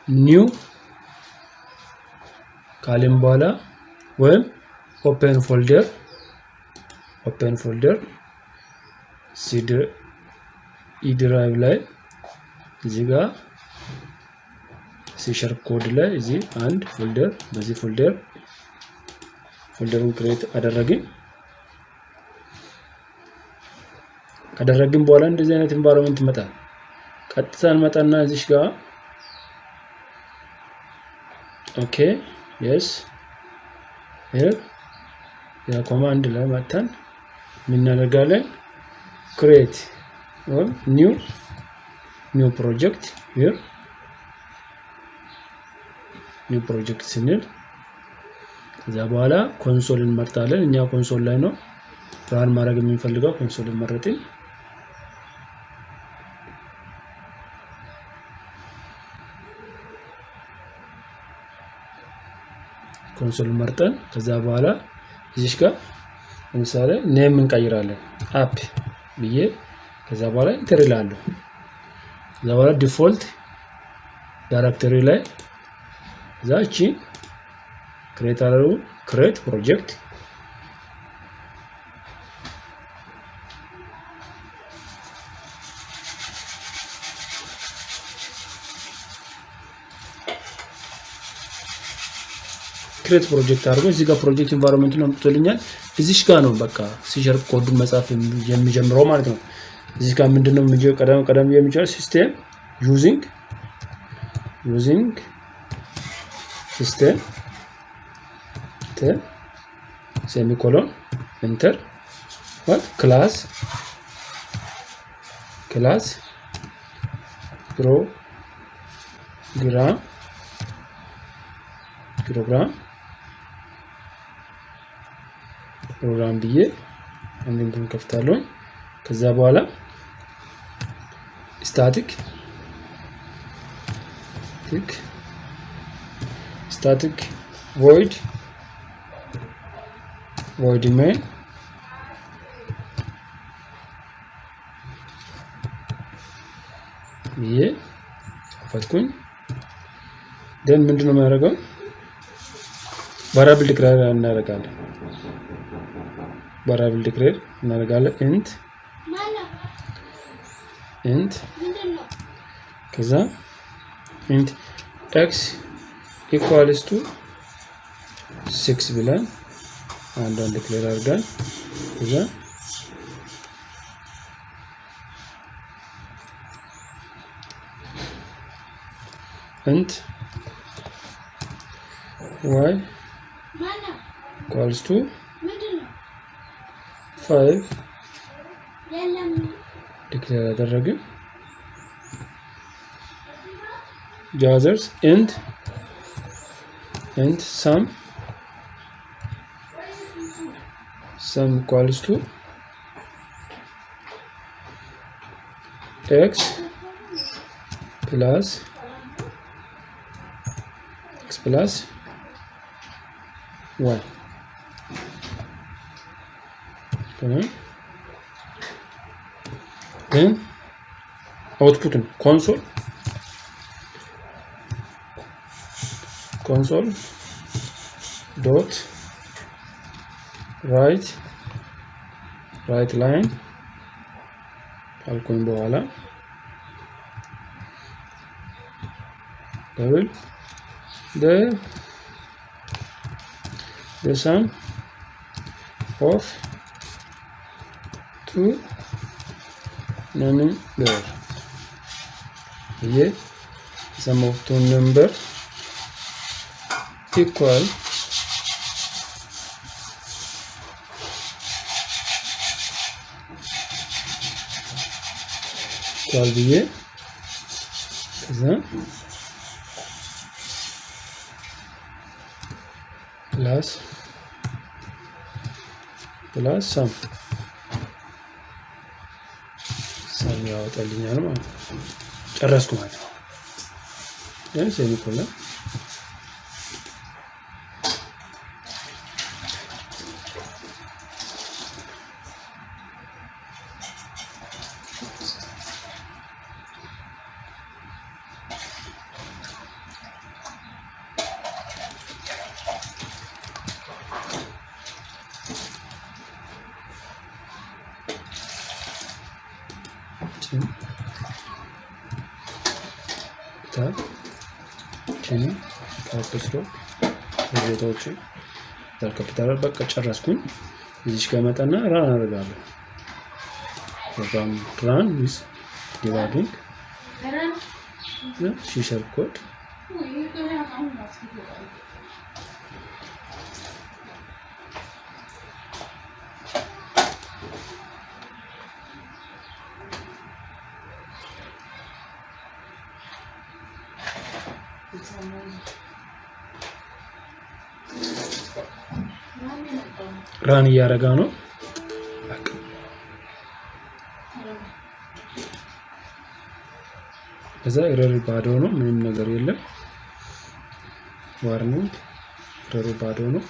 new ካልን በኋላ ወይም open folder C drive ላይ እዚህ ጋር C# ኮድ ላይ እዚህ አንድ ፎልደር በዚህ ፎልደሩን ክሬት ካደረግን በኋላ እንደዚህ አይነት environment ይመጣል። ቀጥታ እንመጣና እዚህ ጋር okay yes here ያ ኮማንድ ላይ መጣን ምን እናደርጋለን create or new project here new project ስንል ከዛ በኋላ ኮንሶል እንመርጣለን እኛ ኮንሶል ላይ ነው ራን ማድረግ የምንፈልገው ኮንሶል መረጥን ኮንሶል መርጠን ከዛ በኋላ እዚህ ጋር ለምሳሌ ኔም እንቀይራለን አፕ ብዬ ከዛ በኋላ ኢንተር ይላለው ከዛ በኋላ ዲፎልት ዳይሬክተሪ ላይ ዛቺ create project create project አድርጎ እዚህ ጋር ፕሮጀክት ኢንቫይሮንመንቱን አምጥቶልኛል እዚህ ጋር ነው በቃ C# ኮዱን መጻፍ የሚጀምረው ማለት ነው እዚህ ጋር ምንድነው ቀደም የሚጀምረው ሲስተም using system semicolon enter what class program ብዬ አንዱን ከፍታለሁ ከዛ በኋላ static void main ብዬ ፈትኩኝ then ምንድነው የሚያደርገው variable declare እናደርጋለን int ከዛ int x equals to 6 ብለን አንዱን ዲክሌር አድርገን ከዛ int y equals to 5 ዲክሌር አደረግን others int sum equals to x plus y okay then output console dot write line ካልኩኝ በኋላ double the sum of two number here sum of two number equal ብዬ ከዛ plus sum ያወጣልኛል ማለት ነው ጨረስኩ ማለት ነው ሴሚኮሎን ካፒታል ቲኒ ካፕስሎ ሪዞቶች ካፒታል በቃ ጨረስኩኝ እዚህ ጋር መጣና ራን አደርጋለሁ ራን ዊዝ ዲባጊንግ ሺሸር ኮድ ራን እያረጋ ነው ከዛ ኤረር ባዶ ነው ምንም ነገር የለም ዋርኒንግ ኤረር ባዶ ነው